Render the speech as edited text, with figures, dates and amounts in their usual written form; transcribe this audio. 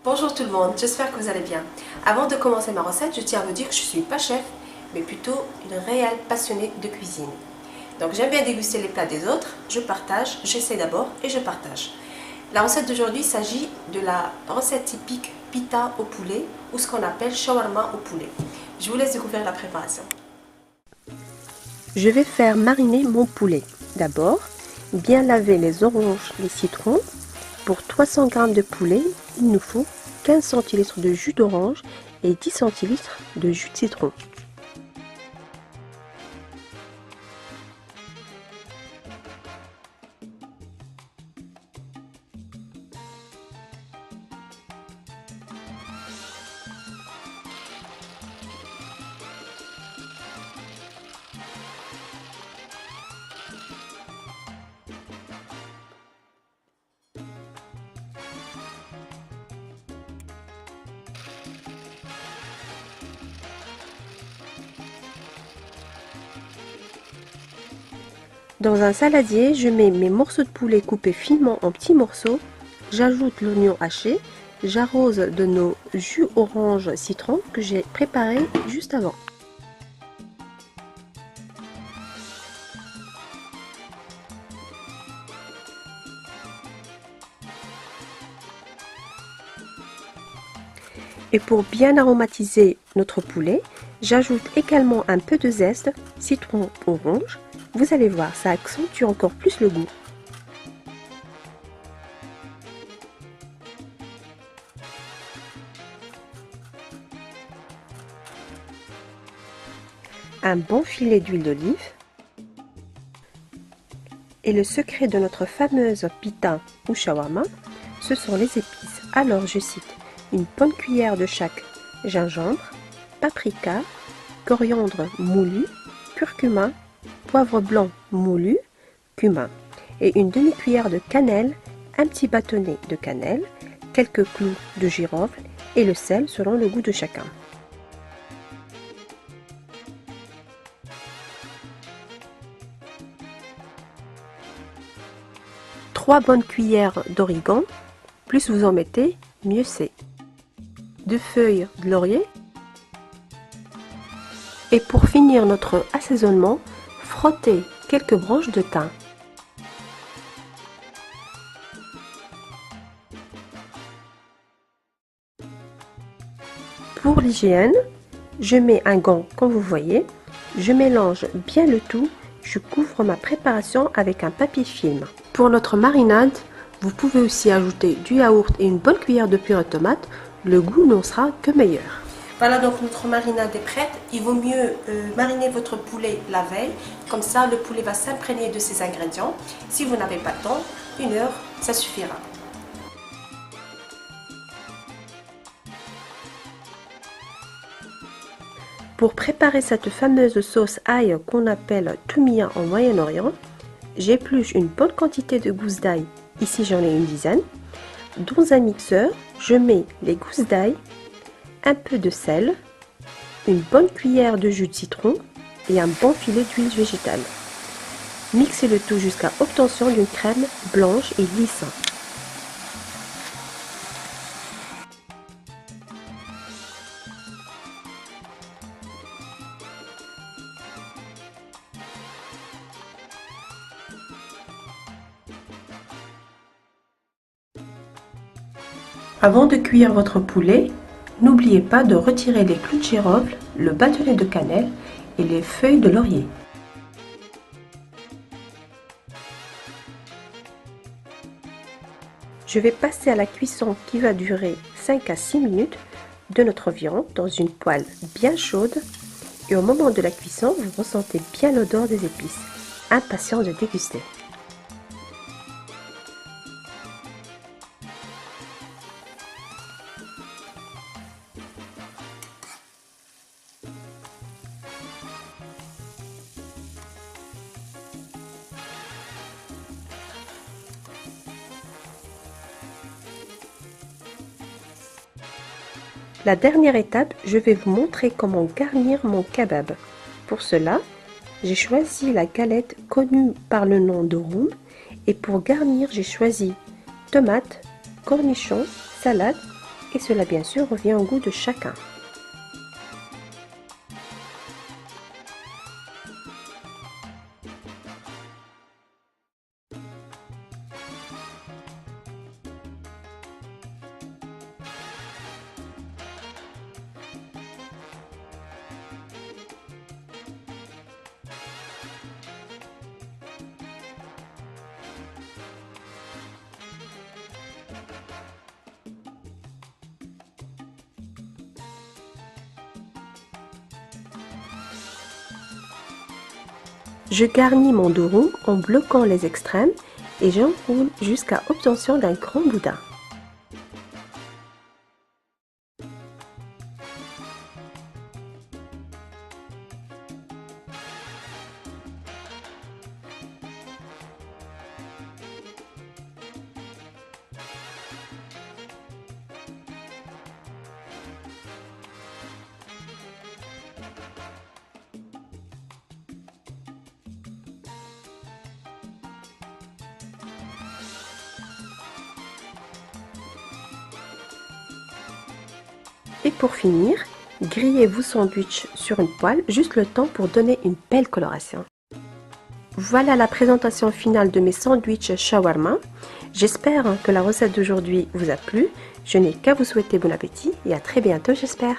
Bonjour tout le monde, j'espère que vous allez bien. Avant de commencer ma recette, je tiens à vous dire que je ne suis pas chef, mais plutôt une réelle passionnée de cuisine. Donc j'aime bien déguster les plats des autres, je partage, j'essaie d'abord et je partage. La recette d'aujourd'hui s'agit de la recette typique pita au poulet ou ce qu'on appelle shawarma au poulet. Je vous laisse découvrir la préparation. Je vais faire mariner mon poulet. D'abord, bien laver les oranges, les citrons. Pour 300 g de poulet, il nous faut 15 centilitres de jus d'orange et 10 centilitres de jus de citron. Dans un saladier, je mets mes morceaux de poulet coupés finement en petits morceaux. J'ajoute l'oignon haché. J'arrose de nos jus orange citron que j'ai préparé juste avant. Et pour bien aromatiser notre poulet, j'ajoute également un peu de zeste, citron orange. Vous allez voir, ça accentue encore plus le goût. Un bon filet d'huile d'olive. Et le secret de notre fameuse pita ou shawarma, ce sont les épices. Alors je cite une bonne cuillère de chaque gingembre, paprika, coriandre moulu, curcuma, poivre blanc moulu, cumin et une demi-cuillère de cannelle, un petit bâtonnet de cannelle, quelques clous de girofle et le sel selon le goût de chacun. Trois bonnes cuillères d'origan, plus vous en mettez, mieux c'est. 2 feuilles de laurier. Et pour finir notre assaisonnement, frottez quelques branches de thym. Pour l'hygiène, je mets un gant comme vous voyez, je mélange bien le tout, je couvre ma préparation avec un papier film. Pour notre marinade, vous pouvez aussi ajouter du yaourt et une bonne cuillère de purée de tomate, le goût n'en sera que meilleur. Voilà, donc notre marinade est prête. Il vaut mieux mariner votre poulet la veille, comme ça le poulet va s'imprégner de ses ingrédients. Si vous n'avez pas le temps, 1 heure, ça suffira. Pour préparer cette fameuse sauce ail qu'on appelle toumia en Moyen-Orient, j'épluche une bonne quantité de gousses d'ail, ici j'en ai une dizaine. Dans un mixeur, je mets les gousses d'ail, un peu de sel, une bonne cuillère de jus de citron et un bon filet d'huile végétale. Mixez le tout jusqu'à obtention d'une crème blanche et lisse. Avant de cuire votre poulet, n'oubliez pas de retirer les clous de girofle, le bâtonnet de cannelle et les feuilles de laurier. Je vais passer à la cuisson qui va durer 5 à 6 minutes de notre viande dans une poêle bien chaude et au moment de la cuisson, vous ressentez bien l'odeur des épices. Impatient de déguster. La dernière étape, je vais vous montrer comment garnir mon kebab. Pour cela, j'ai choisi la galette connue par le nom de roum et pour garnir, j'ai choisi tomates, cornichons, salade et cela bien sûr revient au goût de chacun. Je garnis mon dos rond en bloquant les extrêmes et j'enroule jusqu'à obtention d'un grand boudin. Et pour finir, grillez vos sandwichs sur une poêle, juste le temps pour donner une belle coloration. Voilà la présentation finale de mes sandwichs shawarma. J'espère que la recette d'aujourd'hui vous a plu. Je n'ai qu'à vous souhaiter bon appétit et à très bientôt j'espère.